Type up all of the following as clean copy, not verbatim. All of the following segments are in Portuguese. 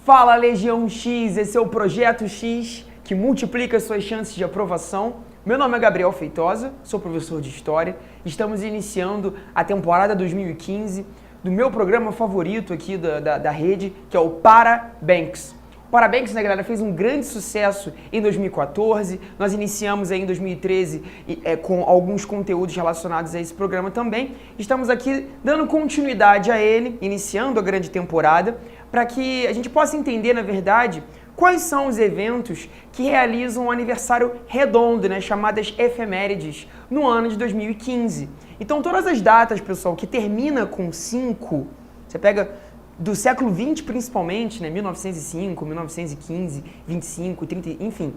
Fala Legião X, esse é o Projeto X que multiplica suas chances de aprovação. Meu nome é Gabriel Feitosa, sou professor de História. Estamos iniciando a temporada 2015 do meu programa favorito aqui da rede, que é o Parabanks. O Parabanks, né, galera, fez um grande sucesso em 2014. Nós iniciamos aí em 2013 com alguns conteúdos relacionados a esse programa também. Estamos aqui dando continuidade a ele, iniciando a grande temporada, para que a gente possa entender, na verdade, quais são os eventos que realizam um aniversário redondo, né, chamadas efemérides, no ano de 2015. Então, todas as datas, pessoal, que termina com 5, você pega do século 20 principalmente, né, 1905, 1915, 25, 30, enfim,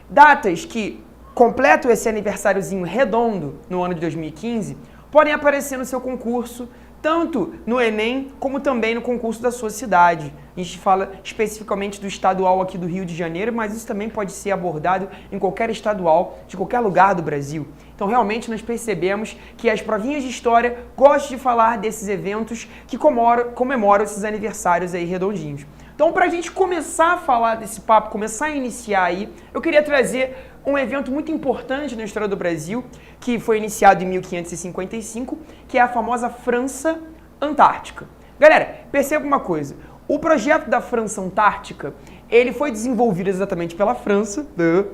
datas que completam esse aniversáriozinho redondo no ano de 2015, podem aparecer no seu concurso, tanto no Enem, como também no concurso da sua cidade. A gente fala especificamente do estadual aqui do Rio de Janeiro, mas isso também pode ser abordado em qualquer estadual de qualquer lugar do Brasil. Então, realmente, nós percebemos que as provinhas de história gostam de falar desses eventos que comemoram esses aniversários aí redondinhos. Então, para a gente começar a falar desse papo, começar a iniciar aí, eu queria trazer um evento muito importante na história do Brasil, que foi iniciado em 1555, que é a famosa França Antártica. Galera, perceba uma coisa, o projeto da França Antártica, ele foi desenvolvido exatamente pela França,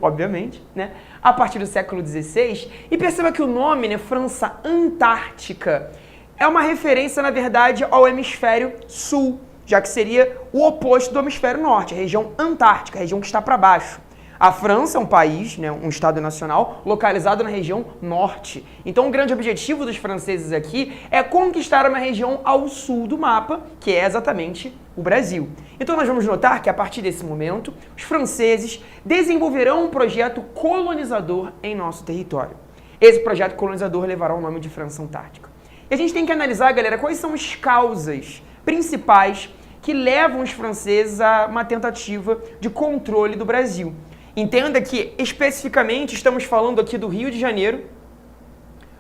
obviamente, né, a partir do século XVI, e perceba que o nome, né, França Antártica, é uma referência, na verdade, ao hemisfério sul, já que seria o oposto do hemisfério norte, a região antártica, a região que está para baixo. A França é um país, né, um estado nacional, localizado na região norte. Então, o grande objetivo dos franceses aqui é conquistar uma região ao sul do mapa, que é exatamente o Brasil. Então, nós vamos notar que, a partir desse momento, os franceses desenvolverão um projeto colonizador em nosso território. Esse projeto colonizador levará o nome de França Antártica. E a gente tem que analisar, galera, quais são as causas principais que levam os franceses a uma tentativa de controle do Brasil. Entenda que, especificamente, estamos falando aqui do Rio de Janeiro.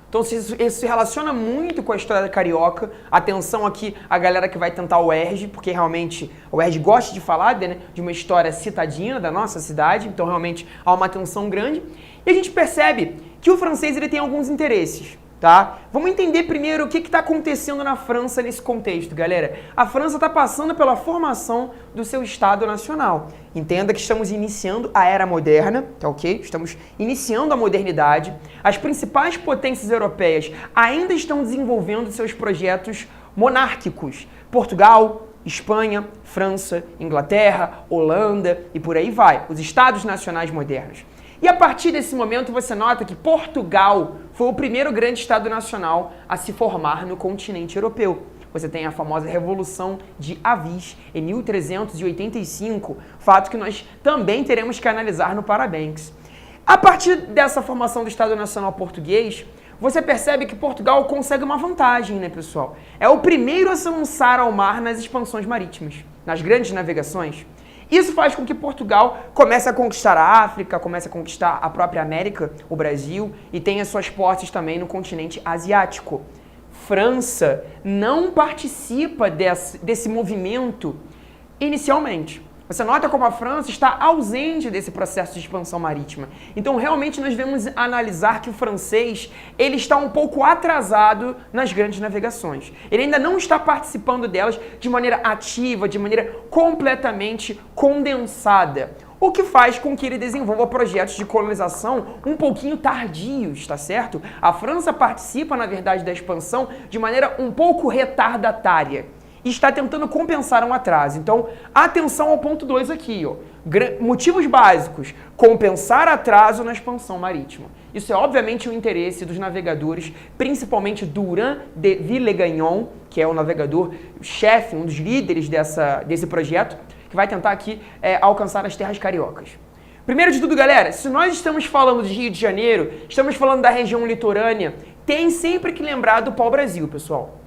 Então, isso se relaciona muito com a história carioca. Atenção aqui a galera que vai tentar o UERJ, porque realmente o UERJ gosta de falar de uma história citadina da nossa cidade. Então, realmente, há uma atenção grande. E a gente percebe que o francês ele tem alguns interesses. Tá? Vamos entender primeiro o que está acontecendo na França nesse contexto, galera. A França está passando pela formação do seu Estado Nacional. Entenda que estamos iniciando a Era Moderna, tá ok? Estamos iniciando a modernidade. As principais potências europeias ainda estão desenvolvendo seus projetos monárquicos. Portugal, Espanha, França, Inglaterra, Holanda e por aí vai. Os Estados Nacionais modernos. E a partir desse momento você nota que Portugal foi o primeiro grande Estado nacional a se formar no continente europeu. Você tem a famosa Revolução de Avis em 1385, fato que nós também teremos que analisar no Parabanks. A partir dessa formação do Estado Nacional português, você percebe que Portugal consegue uma vantagem, né, pessoal? É o primeiro a se lançar ao mar nas expansões marítimas, nas grandes navegações. Isso faz com que Portugal comece a conquistar a África, comece a conquistar a própria América, o Brasil, e tenha suas posses também no continente asiático. França não participa desse movimento inicialmente. Você nota como a França está ausente desse processo de expansão marítima. Então, realmente, nós devemos analisar que o francês ele está um pouco atrasado nas grandes navegações. Ele ainda não está participando delas de maneira ativa, de maneira completamente condensada. O que faz com que ele desenvolva projetos de colonização um pouquinho tardios, tá certo? A França participa, na verdade, da expansão de maneira um pouco retardatária. E está tentando compensar um atraso. Então, atenção ao ponto 2 aqui, ó. Motivos básicos, compensar atraso na expansão marítima. Isso é obviamente o interesse dos navegadores, principalmente Durand de Villegagnon, que é o navegador-chefe, um dos líderes desse projeto, que vai tentar aqui alcançar as terras cariocas. Primeiro de tudo, galera, se nós estamos falando de Rio de Janeiro, estamos falando da região litorânea, tem sempre que lembrar do pau-brasil, pessoal.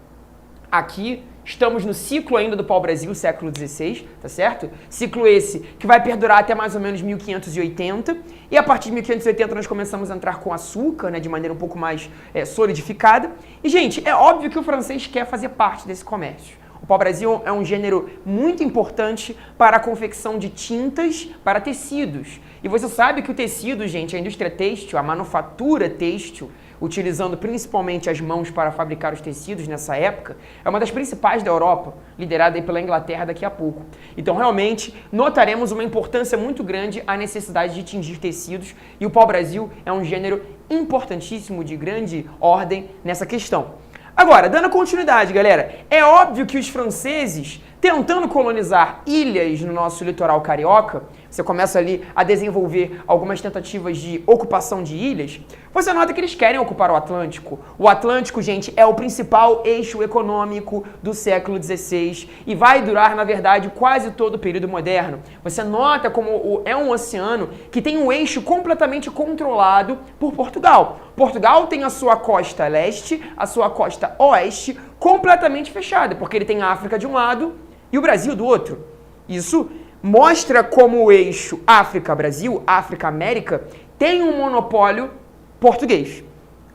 Aqui estamos no ciclo ainda do pau-brasil, século XVI, tá certo? Ciclo esse que vai perdurar até mais ou menos 1580. E a partir de 1580 nós começamos a entrar com açúcar, né, de maneira um pouco mais solidificada. E, gente, é óbvio que o francês quer fazer parte desse comércio. O pau-brasil é um gênero muito importante para a confecção de tintas para tecidos. E você sabe que o tecido, gente, a indústria têxtil, a manufatura têxtil, utilizando principalmente as mãos para fabricar os tecidos nessa época, é uma das principais da Europa, liderada aí pela Inglaterra daqui a pouco. Então, realmente, notaremos uma importância muito grande à necessidade de tingir tecidos, e o pau-brasil é um gênero importantíssimo, de grande ordem nessa questão. Agora, dando continuidade, galera, é óbvio que os franceses, tentando colonizar ilhas no nosso litoral carioca, você começa ali a desenvolver algumas tentativas de ocupação de ilhas, você nota que eles querem ocupar o Atlântico. O Atlântico, gente, é o principal eixo econômico do século XVI e vai durar, na verdade, quase todo o período moderno. Você nota como é um oceano que tem um eixo completamente controlado por Portugal. Portugal tem a sua costa leste, a sua costa oeste completamente fechada, porque ele tem a África de um lado e o Brasil do outro. Isso mostra como o eixo África-Brasil, África-América, tem um monopólio português,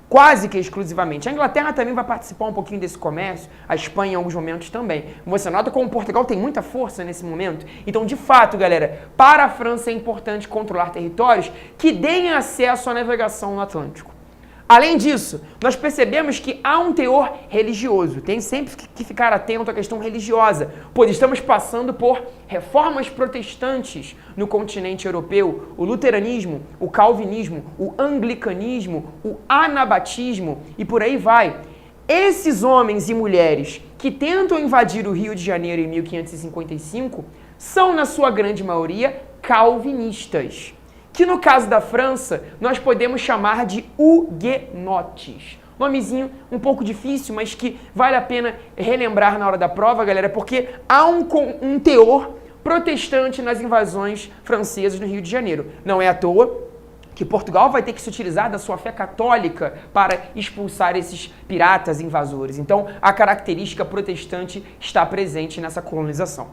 quase que exclusivamente. A Inglaterra também vai participar um pouquinho desse comércio, a Espanha em alguns momentos também. Você nota como Portugal tem muita força nesse momento. Então, de fato, galera, para a França é importante controlar territórios que deem acesso à navegação no Atlântico. Além disso, nós percebemos que há um teor religioso. Tem sempre que ficar atento à questão religiosa, pois estamos passando por reformas protestantes no continente europeu. O luteranismo, o calvinismo, o anglicanismo, o anabatismo e por aí vai. Esses homens e mulheres que tentam invadir o Rio de Janeiro em 1555 são, na sua grande maioria, calvinistas, que no caso da França, nós podemos chamar de huguenotes. Nomezinho um pouco difícil, mas que vale a pena relembrar na hora da prova, galera, porque há um teor protestante nas invasões francesas no Rio de Janeiro. Não é à toa que Portugal vai ter que se utilizar da sua fé católica para expulsar esses piratas invasores. Então, a característica protestante está presente nessa colonização.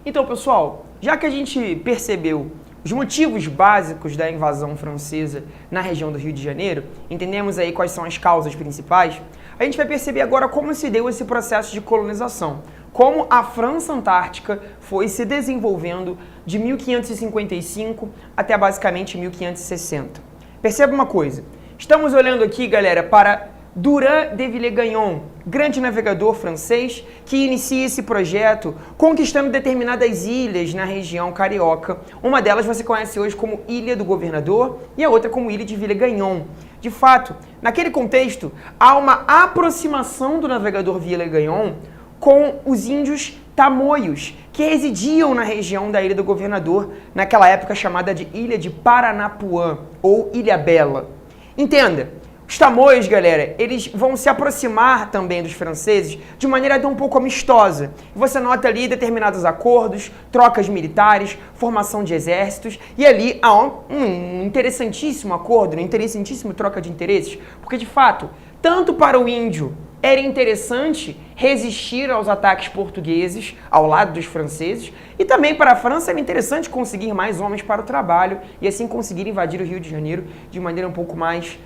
Então, pessoal, já que a gente percebeu os motivos básicos da invasão francesa na região do Rio de Janeiro, entendemos aí quais são as causas principais, a gente vai perceber agora como se deu esse processo de colonização, como a França Antártica foi se desenvolvendo de 1555 até basicamente 1560. Perceba uma coisa, estamos olhando aqui, galera, para Durand de Villegagnon, grande navegador francês que inicia esse projeto conquistando determinadas ilhas na região carioca. Uma delas você conhece hoje como Ilha do Governador e a outra como Ilha de Villegagnon. De fato, naquele contexto, há uma aproximação do navegador Villegagnon com os índios tamoios, que residiam na região da Ilha do Governador, naquela época chamada de Ilha de Paranapuã, ou Ilha Bela. Entenda, os tamoios, galera, eles vão se aproximar também dos franceses de maneira até um pouco amistosa. Você nota ali determinados acordos, trocas militares, formação de exércitos, e ali há um interessantíssimo acordo, uma interessantíssima troca de interesses, porque de fato, tanto para o índio era interessante resistir aos ataques portugueses ao lado dos franceses, e também para a França era interessante conseguir mais homens para o trabalho e assim conseguir invadir o Rio de Janeiro de maneira um pouco mais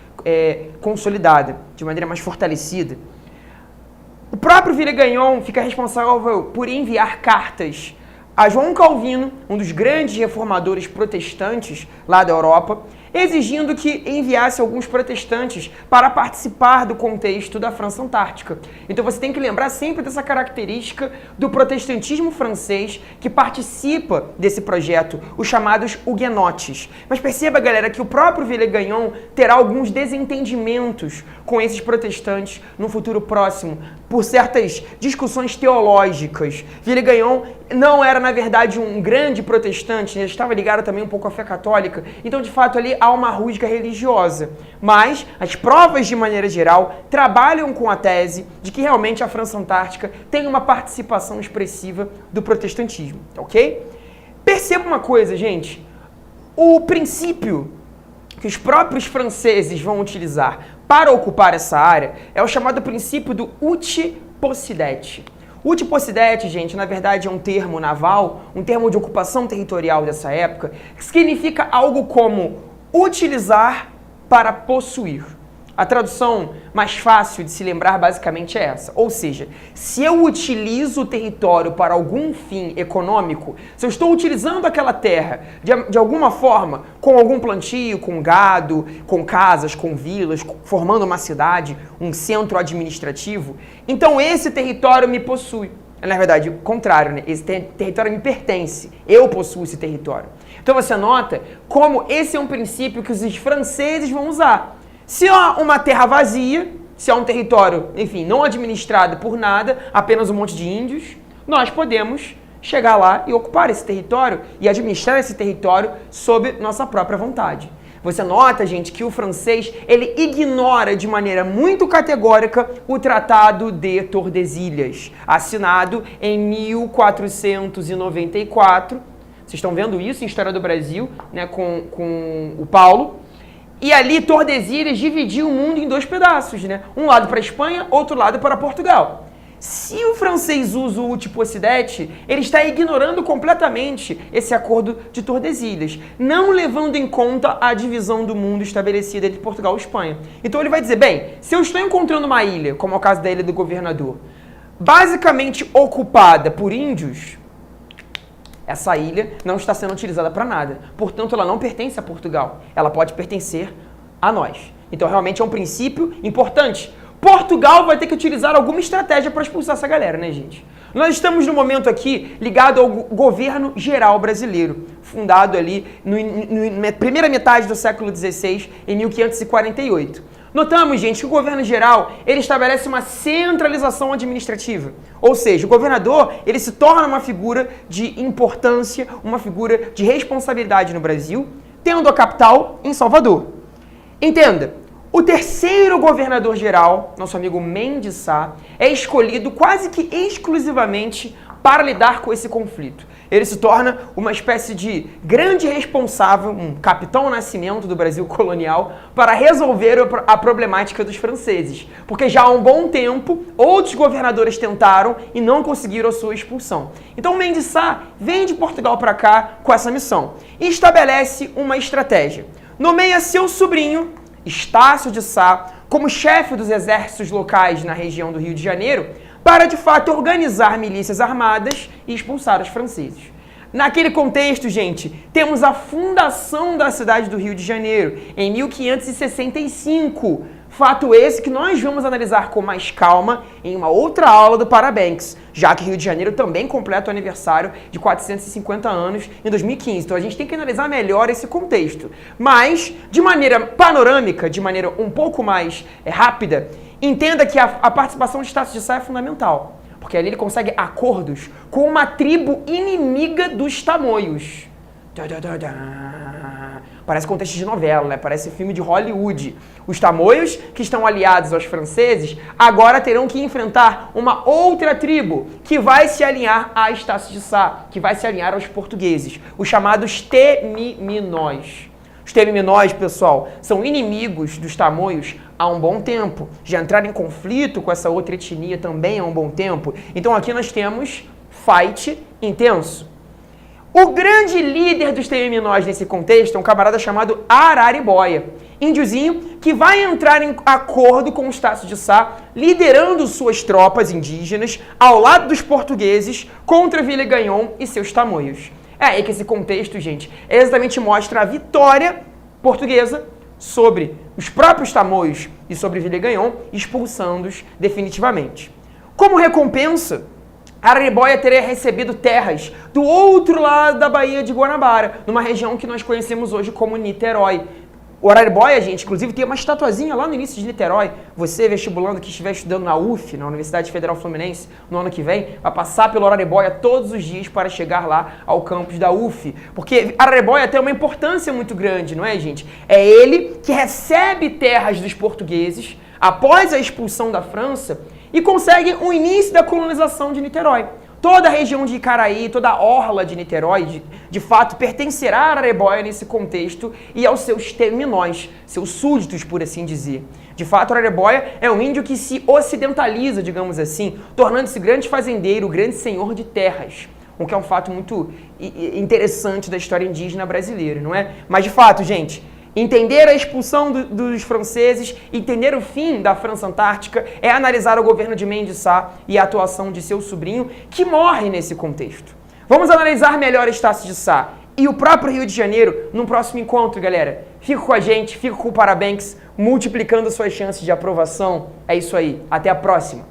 consolidada, de maneira mais fortalecida. O próprio Villegagnon fica responsável por enviar cartas a João Calvino, um dos grandes reformadores protestantes lá da Europa, exigindo que enviasse alguns protestantes para participar do contexto da França Antártica. Então você tem que lembrar sempre dessa característica do protestantismo francês que participa desse projeto, os chamados huguenotes. Mas perceba, galera, que o próprio Villegagnon terá alguns desentendimentos com esses protestantes no futuro próximo, por certas discussões teológicas. Villegagnon não era, na verdade, um grande protestante, ele estava ligado também um pouco à fé católica, então, de fato, ali há uma rusga religiosa. Mas as provas, de maneira geral, trabalham com a tese de que realmente a França Antártica tem uma participação expressiva do protestantismo, ok? Perceba uma coisa, gente, o princípio que os próprios franceses vão utilizar para ocupar essa área é o chamado princípio do uti possidet. Uti possidet, gente, na verdade é um termo naval, um termo de ocupação territorial dessa época, que significa algo como utilizar para possuir. A tradução mais fácil de se lembrar basicamente é essa. Ou seja, se eu utilizo o território para algum fim econômico, se eu estou utilizando aquela terra de alguma forma, com algum plantio, com gado, com casas, com vilas, formando uma cidade, um centro administrativo, então esse território me possui. Na verdade, o contrário, né? Esse território me pertence. Eu possuo esse território. Então você nota como esse é um princípio que os franceses vão usar. Se há uma terra vazia, se há um território, enfim, não administrado por nada, apenas um monte de índios, nós podemos chegar lá e ocupar esse território e administrar esse território sob nossa própria vontade. Você nota, gente, que o francês, ele ignora de maneira muito categórica o Tratado de Tordesilhas, assinado em 1494. Vocês estão vendo isso em História do Brasil, né, com o Paulo. E ali Tordesilhas dividiu o mundo em dois pedaços, né? Um lado para a Espanha, outro lado para Portugal. Se o francês usa o Utipocidete, ele está ignorando completamente esse acordo de Tordesilhas, não levando em conta a divisão do mundo estabelecida entre Portugal e Espanha. Então ele vai dizer, bem, se eu estou encontrando uma ilha, como é o caso da Ilha do Governador, basicamente ocupada por índios, essa ilha não está sendo utilizada para nada. Portanto, ela não pertence a Portugal. Ela pode pertencer a nós. Então, realmente é um princípio importante. Portugal vai ter que utilizar alguma estratégia para expulsar essa galera, né, gente? Nós estamos no momento aqui ligado ao governo geral brasileiro, fundado ali na primeira metade do século XVI, em 1548. Notamos, gente, que o governo geral, ele estabelece uma centralização administrativa. Ou seja, o governador, ele se torna uma figura de importância, uma figura de responsabilidade no Brasil, tendo a capital em Salvador. Entenda, o terceiro governador geral, nosso amigo Mendes Sá, é escolhido quase que exclusivamente para lidar com esse conflito. Ele se torna uma espécie de grande responsável, um capitão nascimento do Brasil colonial, para resolver a problemática dos franceses. Porque já há um bom tempo, outros governadores tentaram e não conseguiram a sua expulsão. Então Mendes Sá vem de Portugal para cá com essa missão e estabelece uma estratégia. Nomeia seu sobrinho, Estácio de Sá, como chefe dos exércitos locais na região do Rio de Janeiro, para de fato organizar milícias armadas e expulsar os franceses. Naquele contexto, gente, temos a fundação da cidade do Rio de Janeiro, em 1565. Fato esse que nós vamos analisar com mais calma em uma outra aula do Parabanks, já que Rio de Janeiro também completa o aniversário de 450 anos em 2015. Então a gente tem que analisar melhor esse contexto. Mas, de maneira panorâmica, de maneira um pouco mais rápida, entenda que a participação de Estácio de Sá é fundamental. Porque ali ele consegue acordos com uma tribo inimiga dos tamoios. Parece contexto de novela, né? Parece filme de Hollywood. Os tamoios, que estão aliados aos franceses, agora terão que enfrentar uma outra tribo que vai se alinhar a Estácio de Sá, que vai se alinhar aos portugueses, os chamados Temiminós. Os Temiminós, pessoal, são inimigos dos tamoios há um bom tempo. Já entraram em conflito com essa outra etnia também há um bom tempo. Então aqui nós temos fight intenso. O grande líder dos Temiminós nesse contexto é um camarada chamado Araribóia, índiozinho que vai entrar em acordo com o Estácio de Sá, liderando suas tropas indígenas ao lado dos portugueses contra Villegaignon e seus tamoios. É aí que esse contexto, gente, exatamente mostra a vitória portuguesa sobre os próprios tamoios e sobre Villegaignon, expulsando-os definitivamente. Como recompensa, Araribóia teria recebido terras do outro lado da Baía de Guanabara, numa região que nós conhecemos hoje como Niterói. O Araribóia, gente, inclusive tem uma estatuazinha lá no início de Niterói. Você, vestibulando que estiver estudando na UF, na Universidade Federal Fluminense, no ano que vem, vai passar pelo Araribóia todos os dias para chegar lá ao campus da UF. Porque Araribóia tem uma importância muito grande, não é, gente? É ele que recebe terras dos portugueses após a expulsão da França e consegue o início da colonização de Niterói. Toda a região de Icaraí, toda a orla de Niterói, de fato, pertencerá a Araribóia nesse contexto e aos seus Temiminós, seus súditos, por assim dizer. De fato, Araribóia é um índio que se ocidentaliza, digamos assim, tornando-se grande fazendeiro, grande senhor de terras, o que é um fato muito interessante da história indígena brasileira, não é? Mas, de fato, gente, Entender a expulsão dos franceses, entender o fim da França Antártica, é analisar o governo de Mendes Sá e a atuação de seu sobrinho, que morre nesse contexto. Vamos analisar melhor Estácio de Sá e o próprio Rio de Janeiro num próximo encontro, galera. Fica com a gente, fica com o Parabanks, multiplicando suas chances de aprovação. É isso aí, até a próxima!